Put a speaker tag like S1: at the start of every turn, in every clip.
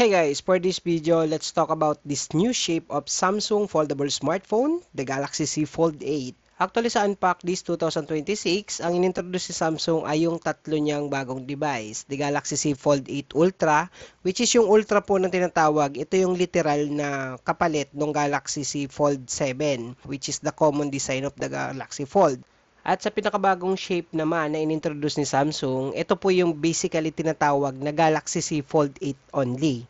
S1: Hey guys, for this video, let's talk about this new shape of Samsung foldable smartphone, the Galaxy Z Fold 8. Actually sa Unpack this 2026, ang inintroduce si Samsung ay yung tatlo niyang bagong device, the Galaxy Z Fold 8 Ultra, which is yung Ultra po na tinatawag. Ito yung literal na kapalit ng Galaxy Z Fold 7, which is the common design of the Galaxy Fold. At sa pinakabagong shape naman na inintroduce ni Samsung, ito po yung basically tinatawag na Galaxy Z Fold 8 only.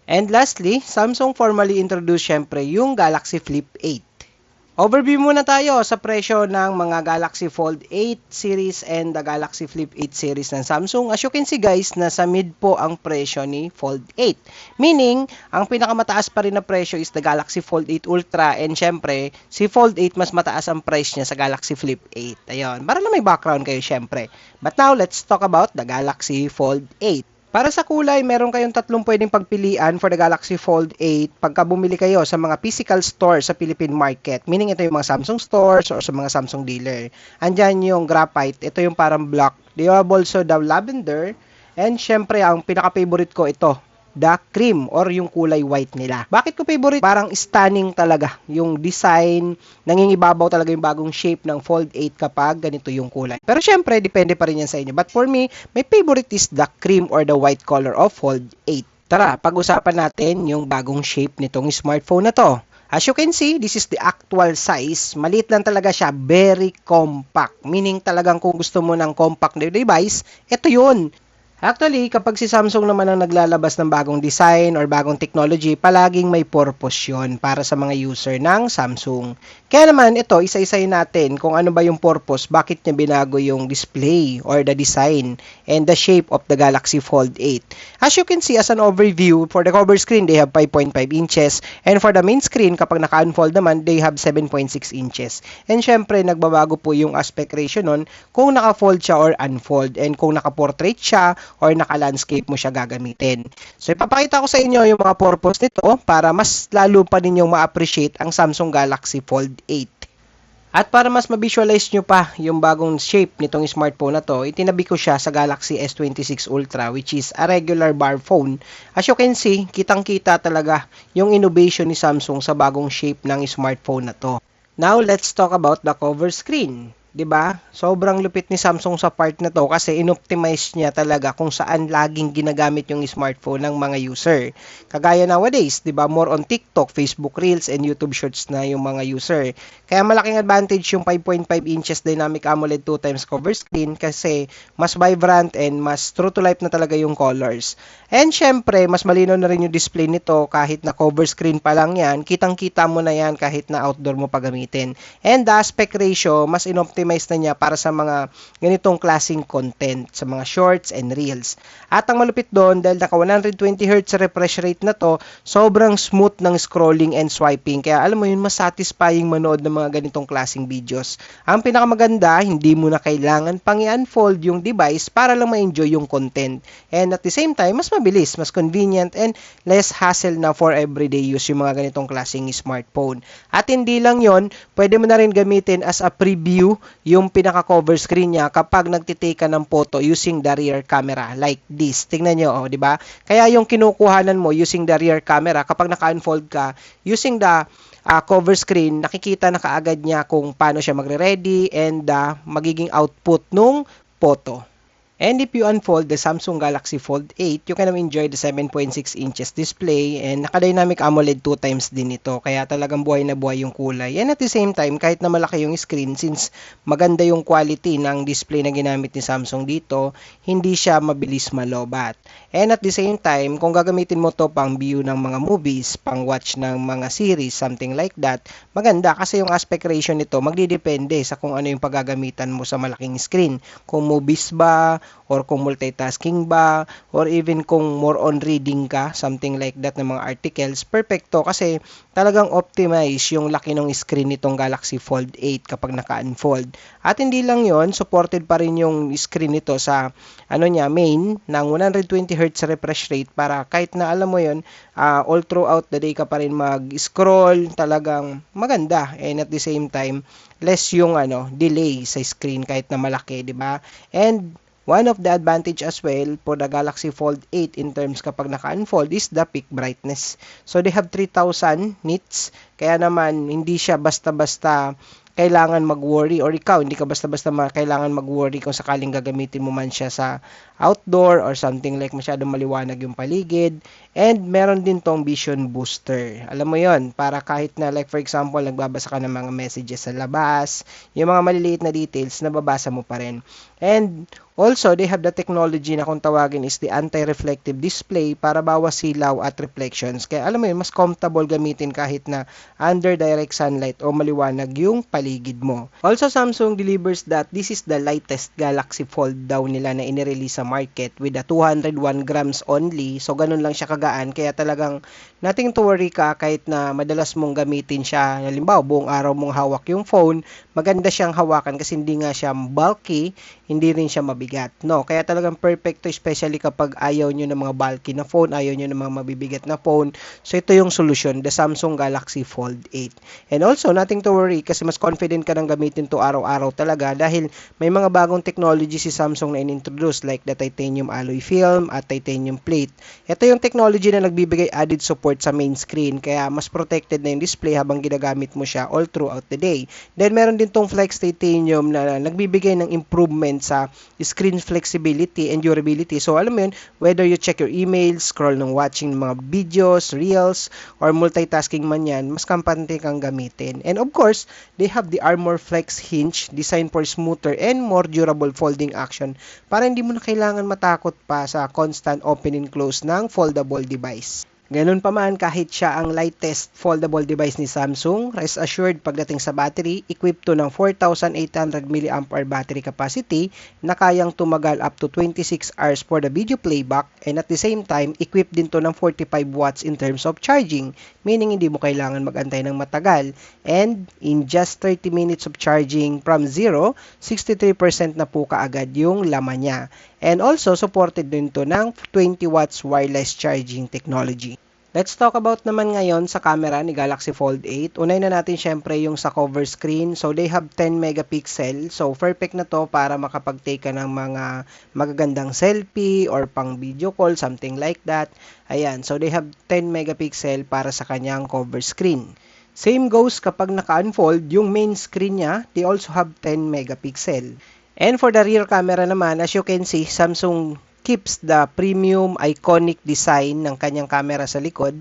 S1: And lastly, Samsung formally introduced syempre yung Galaxy Flip 8. Overview muna tayo sa presyo ng mga Galaxy Fold 8 series and the Galaxy Flip 8 series ng Samsung. As you can see guys, nasa mid po ang presyo ni Fold 8. Meaning, ang pinakamataas pa rin na presyo is the Galaxy Fold 8 Ultra and syempre, si Fold 8 mas mataas ang price niya sa Galaxy Flip 8. Ayun, para na may background kayo syempre. But now, let's talk about the Galaxy Fold 8. Para sa kulay, meron kayong tatlong pwedeng pagpilian for the Galaxy Fold 8 pagka bumili kayo sa mga physical stores sa Philippine market. Meaning ito yung mga Samsung stores or sa mga Samsung dealer. Andyan yung graphite, ito yung parang black. They have also the lavender. And syempre, ang pinaka-favorite ko ito, the cream or yung kulay white nila. Bakit ko favorite? Parang stunning talaga yung design, nangingibabaw talaga yung bagong shape ng Fold 8 kapag ganito yung kulay. Pero syempre, depende pa rin yan sa inyo. But for me, my favorite is the cream or the white color of Fold 8. Tara, pag-usapan natin yung bagong shape nitong smartphone na to. As you can see, this is the actual size. Maliit lang talaga siya, very compact. Meaning talagang kung gusto mo ng compact na device, ito yun. Actually, kapag si Samsung naman ang naglalabas ng bagong design or bagong technology, palaging may purpose yun para sa mga user ng Samsung. Kaya naman ito, isa-isayin natin kung ano ba yung purpose, bakit niya binago yung display or the design and the shape of the Galaxy Fold 8. As you can see, as an overview, for the cover screen, they have 5.5 inches and for the main screen, kapag naka-unfold naman, they have 7.6 inches. And syempre, nagbabago po yung aspect ratio nun kung naka-fold siya or unfold and kung naka-portrait siya or naka-landscape mo siya gagamitin. So, ipapakita ko sa inyo yung mga purpose nito para mas lalo pa ninyong ma-appreciate ang Samsung Galaxy Fold 8. At para mas ma-visualize nyo pa yung bagong shape nitong smartphone na to, itinabi ko siya sa Galaxy S26 Ultra which is a regular bar phone. As you can see, kitang-kita talaga yung innovation ni Samsung sa bagong shape ng smartphone na to. Now, let's talk about the cover screen. 'Di ba? Sobrang lupit ni Samsung sa part na to kasi inoptimize niya talaga kung saan laging ginagamit yung smartphone ng mga user. Kagaya nowadays, 'di ba? More on TikTok, Facebook Reels and YouTube Shorts na yung mga user. Kaya malaking advantage yung 5.5 inches dynamic AMOLED 2 times cover screen kasi mas vibrant and mas true to life na talaga yung colors. And syempre, mas malinaw na rin yung display nito kahit na cover screen pa lang yan, kitang-kita mo na yan kahit na outdoor mo pagamitin. And the aspect ratio, mas inoptimize na niya para sa mga ganitong klaseng content, sa mga shorts and reels. At ang malupit doon, dahil naka 120Hz refresh rate na to, sobrang smooth ng scrolling and swiping. Kaya alam mo yun, mas satisfying manood ng mga ganitong klaseng videos. Ang pinakamaganda, hindi mo na kailangan pang i-unfold yung device para lang ma-enjoy yung content. And at the same time, mas mabilis, mas convenient, and less hassle na for everyday use yung mga ganitong klaseng smartphone. At hindi lang yon, pwede mo na rin gamitin as a preview yung pinaka-cover screen niya kapag nagtitake ka ng photo using the rear camera like this. Tingnan nyo, di ba? Kaya yung kinukuhanan mo using the rear camera, kapag naka-unfold ka, using the cover screen, nakikita na kaagad niya kung paano siya magre-ready and magiging output nung photo. And if you unfold the Samsung Galaxy Fold 8, you can enjoy the 7.6 inches display and naka-dynamic AMOLED 2 times din ito. Kaya talagang buhay na buhay yung kulay. And at the same time, kahit na malaki yung screen, since maganda yung quality ng display na ginamit ni Samsung dito, hindi siya mabilis malobat. And at the same time, kung gagamitin mo to pang view ng mga movies, pang watch ng mga series, something like that, maganda kasi yung aspect ratio nito magdidepende sa kung ano yung paggagamitan mo sa malaking screen. Kung movies ba, or kung multitasking ba, or even kung more on reading ka, something like that ng mga articles, perfecto kasi talagang optimize yung laki ng screen nitong Galaxy Fold 8 kapag naka-unfold. At hindi lang yon, supported pa rin yung screen nito sa main ng 120Hz refresh rate para kahit na alam mo yon, all throughout the day ka pa rin mag-scroll, talagang maganda. And at the same time, less yung delay sa screen kahit na malaki, di ba? And one of the advantage as well for the Galaxy Fold 8 in terms kapag naka-unfold is the peak brightness. So they have 3,000 nits, kaya naman hindi siya basta-basta kailangan mag-worry, or ikaw hindi ka basta-basta kailangan mag-worry kung sakaling gagamitin mo man siya sa outdoor or something like masyadong maliwanag yung paligid. And meron din tong vision booster. Alam mo yon, para kahit na like for example nagbabasa ka ng mga messages sa labas, yung mga maliliit na details nababasa mo pa rin. And also, they have the technology na kung tawagin is the anti-reflective display para bawas silaw at reflections. Kaya alam mo yun, mas comfortable gamitin kahit na under direct sunlight o maliwanag yung paligid mo. Also, Samsung delivers that this is the lightest Galaxy Fold daw nila na inirelease sa market with a 201 grams only. So, ganun lang siya kagaan. Kaya talagang nothing to worry ka kahit na madalas mong gamitin siya. Halimbawa, buong araw mong hawak yung phone, maganda siyang hawakan kasi hindi nga siya bulky, hindi rin siya mabigat, no? Kaya talagang perfecto, especially kapag ayaw nyo ng mga bulky na phone, ayaw nyo ng mga mabibigat na phone. So, ito yung solusyon, the Samsung Galaxy Fold 8. And also, nothing to worry kasi mas confident ka nang gamitin to araw-araw talaga dahil may mga bagong technology si Samsung na in-introduce like the titanium alloy film at titanium plate. Ito yung technology na nagbibigay added support sa main screen kaya mas protected na yung display habang ginagamit mo siya all throughout the day. Then, meron din tong Flex Titanium na nagbibigay ng improvement sa screen flexibility and durability. So, alam mo yun, whether you check your emails, scroll ng watching mga videos, reels, or multitasking man yan, mas kampante kang gamitin. And of course, they have the Armor Flex hinge designed for smoother and more durable folding action para hindi mo na kailangan matakot pa sa constant open and close ng foldable device. Ganun pa man, kahit siya ang lightest foldable device ni Samsung, rest assured pagdating sa battery, equipped to ng 4,800 mAh battery capacity na kayang tumagal up to 26 hours for the video playback, and at the same time, equipped din to ng 45 watts in terms of charging, meaning hindi mo kailangan magantay ng matagal. And in just 30 minutes of charging from zero, 63% na po kaagad yung laman niya. And also, supported din to ng 20 watts wireless charging technology. Let's talk about naman ngayon sa camera ni Galaxy Fold 8. Unay na natin syempre yung sa cover screen. So, they have 10 megapixel. So, perfect na to para makapag-take ka ng mga magagandang selfie or pang video call, something like that. Ayan. So, they have 10 megapixel para sa kanyang cover screen. Same goes kapag naka-unfold, yung main screen niya, they also have 10 megapixel. And for the rear camera naman, as you can see, Samsung keeps the premium iconic design ng kanyang camera sa likod.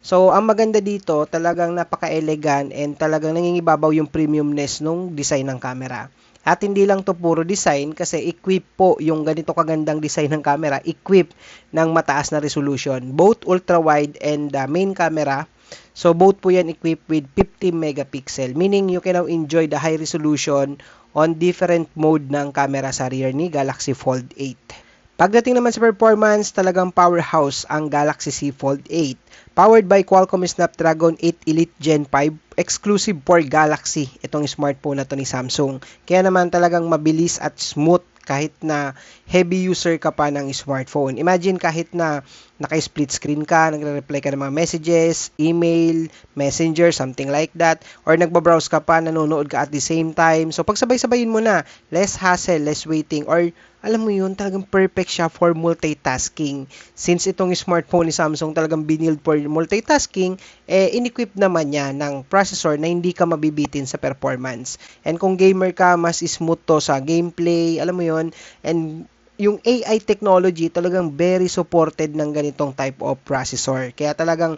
S1: So, ang maganda dito, talagang napaka-elegant and talagang nangingibabaw yung premiumness nung design ng camera. At hindi lang to puro design kasi equip po yung ganito kagandang design ng camera, equip ng mataas na resolution, both ultra-wide and main camera. So, both po yan equipped with 50 megapixel, meaning you can now enjoy the high resolution on different mode ng camera sa rear ni Galaxy Fold 8. Pagdating naman sa performance, talagang powerhouse ang Galaxy Z Fold 8. Powered by Qualcomm Snapdragon 8 Elite Gen 5, exclusive for Galaxy itong smartphone na to ni Samsung. Kaya naman talagang mabilis at smooth kahit na heavy user ka pa ng smartphone. Imagine kahit na naka-split screen ka, nagre-reply ka ng mga messages, email, messenger, something like that, or nagbabrowse ka pa, nanonood ka at the same time. So, pagsabay-sabayin mo na, less hassle, less waiting, or alam mo yun, talagang perfect siya for multitasking. Since itong smartphone ni Samsung talagang binild for multitasking, in-equip naman niya ng processor na hindi ka mabibitin sa performance. And kung gamer ka, mas smooth to sa gameplay, alam mo yun, and yung AI technology talagang very supported ng ganitong type of processor. Kaya talagang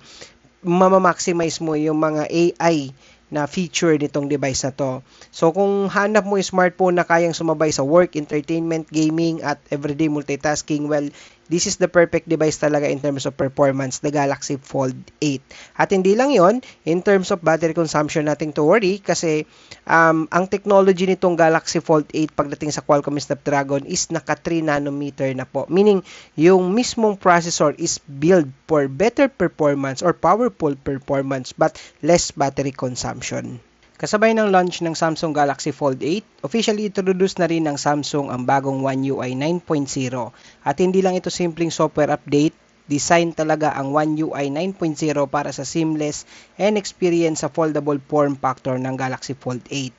S1: mamamaximize mo yung mga AI na feature nitong device na to. So, kung hanap mo yung smartphone na kayang sumabay sa work, entertainment, gaming, at everyday multitasking, well, this is the perfect device talaga in terms of performance, the Galaxy Fold 8. At hindi lang yon, in terms of battery consumption, nothing to worry kasi ang technology nitong Galaxy Fold 8 pagdating sa Qualcomm Snapdragon is naka 3 nanometer na po. Meaning, yung mismong processor is built for better performance or powerful performance but less battery consumption. Kasabay ng launch ng Samsung Galaxy Fold 8, officially introduce na rin ng Samsung ang bagong One UI 9.0. At hindi lang ito simpleng software update, Design talaga ang One UI 9.0 para sa seamless and experience sa foldable form factor ng Galaxy Fold 8.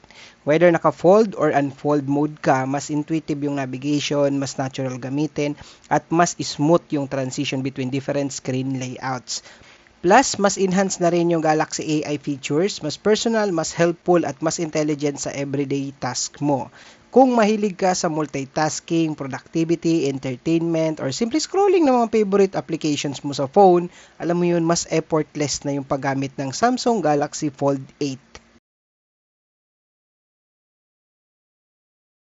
S1: Whether naka-fold or unfold mode ka, mas intuitive yung navigation, mas natural gamitin, at mas smooth yung transition between different screen layouts. Plus, mas enhance na rin yung Galaxy AI features, mas personal, mas helpful, at mas intelligent sa everyday task mo. Kung mahilig ka sa multitasking, productivity, entertainment, or simply scrolling ng mga favorite applications mo sa phone, alam mo yun, mas effortless na yung paggamit ng Samsung Galaxy Fold 8.